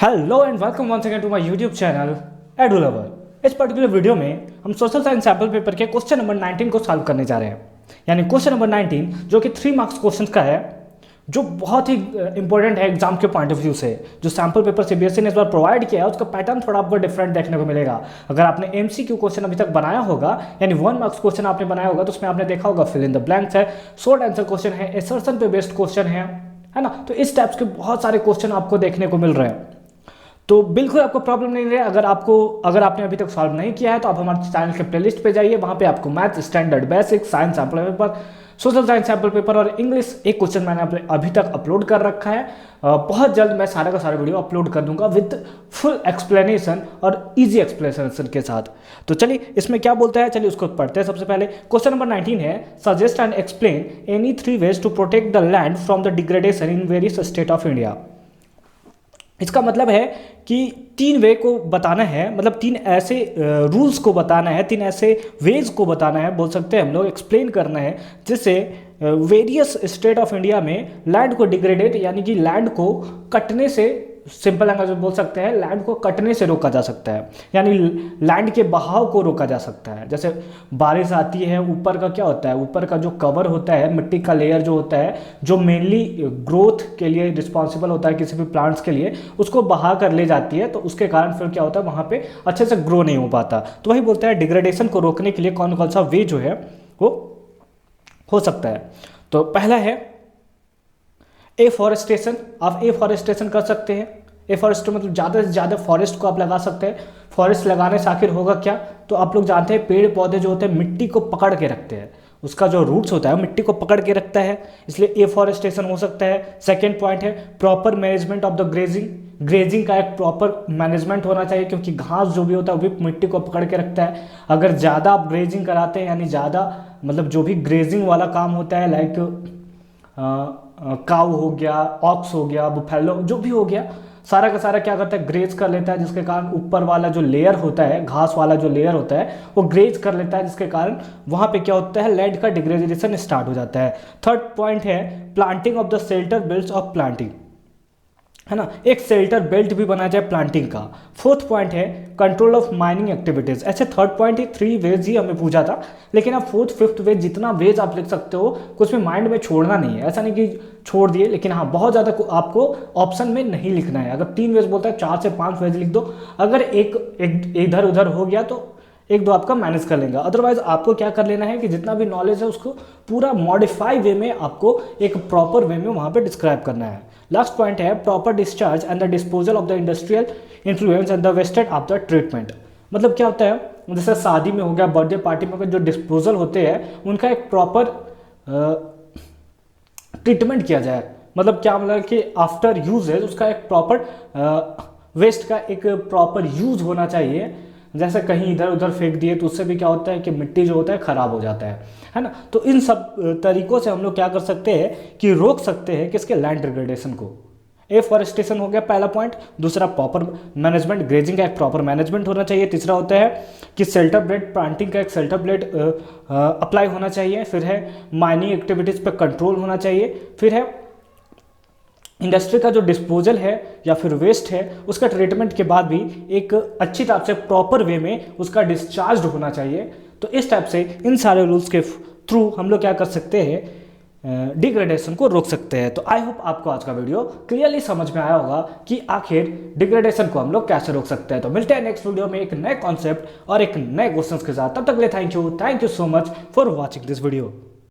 Hello and welcome once again to my YouTube channel Edu Lover. इस particular video में हम social science sample paper के question number 19 को solve करने जा रहे हैं। यानी क्वेश्चन नंबर 19 जो कि 3 मार्क्स क्वेश्चन का है, जो बहुत ही इंपॉर्टेंट है एग्जाम के पॉइंट ऑफ व्यू से। जो सैम्पल पेपर सीबीएसई ने इस बार प्रोवाइड किया है उसका पैटर्न थोड़ा आपको डिफरेंट देखने को मिलेगा। अगर आपने एमसीक्यू क्वेश्चन अभी तक बनाया होगा, यानी 1 मार्क्स क्वेश्चन आपने बनाया होगा, तो उसमें आपने देखा होगा फिल इन द ब्लैंक्स है, शॉर्ट आंसर क्वेश्चन है, असर्शन पे बेस्ड क्वेश्चन है ना। तो इस टाइप्स के बहुत सारे क्वेश्चन आपको देखने को मिल रहे हैं। तो बिल्कुल आपको प्रॉब्लम नहीं रहे। अगर आपने अभी तक सॉल्व नहीं किया है तो आप हमारे चैनल के प्लेलिस्ट पे जाइए, वहां पे आपको math standard basic, science sample paper, social science sample paper और इंग्लिश एक क्वेश्चन मैंने अभी तक अपलोड कर रखा है। बहुत जल्द मैं सारा का सारा वीडियो अपलोड कर दूंगा विद फुल एक्सप्लेनेशन और इजी एक्सप्लेनेशन के साथ। तो चलिए इसमें क्या बोलता है, चलिए उसको पढ़ते हैं। सबसे पहले क्वेश्चन नंबर 19 है, suggest and explain any 3 ways to protect the land from the degradation in various state of India. इसका मतलब है कि 3 वे को बताना है, मतलब 3 ऐसे रूल्स को बताना है, 3 ऐसे वेज को बताना है, बोल सकते हैं हम लोग, एक्सप्लेन करना है, जिससे वेरियस स्टेट ऑफ इंडिया में लैंड को डिग्रेडेट यानी कि लैंड को कटने से, सिंपल लैंग्वेज में बोल सकते हैं, लैंड को कटने से रोका जा सकता है, यानी लैंड के बहाव को रोका जा सकता है। जैसे बारिश आती है, ऊपर का क्या होता है, ऊपर का जो कवर होता है, मिट्टी का लेयर जो होता है, जो मेनली ग्रोथ के लिए रिस्पॉन्सिबल होता है किसी भी प्लांट्स के लिए, उसको बहा कर ले जाती है। तो उसके कारण फिर क्या होता है, वहाँ पे अच्छे से ग्रो नहीं हो पाता। तो वही बोलता है डिग्रेडेशन को रोकने के लिए कौन कौन सा वे जो है वो हो सकता है। तो पहला है एफॉरेस्टेशन। आप एफॉरेस्टेशन कर सकते हैं। एफॉरेस्ट मतलब ज़्यादा से ज़्यादा फॉरेस्ट को आप लगा सकते हैं। फॉरेस्ट लगाने से आखिर होगा क्या, तो आप लोग जानते हैं पेड़ पौधे जो होते हैं मिट्टी को पकड़ के रखते हैं, उसका जो रूट्स होता है वो मिट्टी को पकड़ के रखता है, इसलिए एफॉरेस्टेशन हो सकता है। सेकेंड पॉइंट है proper management of the grazing. Grazing का एक प्रॉपर मैनेजमेंट होना चाहिए, क्योंकि घास जो भी होता है वो भी मिट्टी को पकड़ के रखता है। अगर ज़्यादा आप ग्रेजिंग कराते हैं, यानी ज़्यादा मतलब जो भी ग्रेजिंग वाला काम होता है, लाइक काऊ हो गया, ऑक्स हो गया, बुफेलो जो भी हो गया, सारा का सारा क्या करता है, ग्रेज कर लेता है, जिसके कारण ऊपर वाला जो लेयर होता है, घास वाला जो लेयर होता है, वो ग्रेज कर लेता है, जिसके कारण वहाँ पे क्या होता है, लैंड का डिग्रेडेशन स्टार्ट हो जाता है। थर्ड पॉइंट है planting of the shelter belts of planting, है ना, एक शेल्टर बेल्ट भी बना जाए प्लांटिंग का। फोर्थ पॉइंट है कंट्रोल ऑफ माइनिंग एक्टिविटीज। ऐसे थर्ड पॉइंट ही 3 वेज ही हमें पूछा था, लेकिन आप फोर्थ फिफ्थ वेज जितना वेज आप लिख सकते हो कुछ भी माइंड में छोड़ना नहीं है। ऐसा नहीं कि छोड़ दिए, लेकिन हाँ बहुत ज़्यादा आपको ऑप्शन में नहीं लिखना है। अगर 3 वेज बोलता है 4 से 5 वेज लिख दो। अगर एक इधर उधर हो गया तो 1-2 आपका मैनेज कर लेंगे। अदरवाइज आपको क्या कर लेना है कि जितना भी नॉलेज है उसको पूरा मॉडिफाई वे में आपको एक प्रॉपर वे में वहाँ पे डिस्क्राइब करना है। लास्ट पॉइंट है proper discharge and the disposal of the industrial influence and the wasted of the treatment. मतलब क्या होता है, जैसे शादी में हो गया, बर्थडे पार्टी में हो गया, जो डिस्पोजल होते हैं उनका एक प्रॉपर ट्रीटमेंट किया जाए। मतलब क्या मतलब कि आफ्टर यूजेज उसका एक प्रॉपर वेस्ट का एक प्रॉपर यूज होना चाहिए। जैसे कहीं इधर उधर फेंक दिए तो उससे भी क्या होता है कि मिट्टी जो होता है खराब हो जाता है ना। तो इन सब तरीकों से हम लोग क्या कर सकते हैं कि रोक सकते हैं किसके, लैंड डिग्रेडेशन को। एफॉरेस्टेशन हो गया पहला पॉइंट। दूसरा प्रॉपर मैनेजमेंट, ग्रेजिंग का एक प्रॉपर मैनेजमेंट होना चाहिए। तीसरा होता है कि शेल्टर बेल्ट, प्लांटिंग का एक शेल्टर बेल्ट अप्लाई होना चाहिए। फिर है माइनिंग एक्टिविटीज़ पे कंट्रोल होना चाहिए। फिर है इंडस्ट्री का जो डिस्पोजल है या फिर वेस्ट है उसका ट्रीटमेंट के बाद भी एक अच्छी टाइप से प्रॉपर वे में उसका डिस्चार्ज होना चाहिए। तो इस टाइप से इन सारे रूल्स के थ्रू हम लोग क्या कर सकते हैं, डिग्रेडेशन को रोक सकते हैं। तो आई होप आपको आज का वीडियो क्लियरली समझ में आया होगा कि आखिर डिग्रेडेशन को हम लोग कैसे रोक सकते हैं। तो मिलते हैं नेक्स्ट वीडियो में एक नए कॉन्सेप्ट और एक नए क्वेश्चन के साथ। तब तक के लिए thank you so much for watching this video.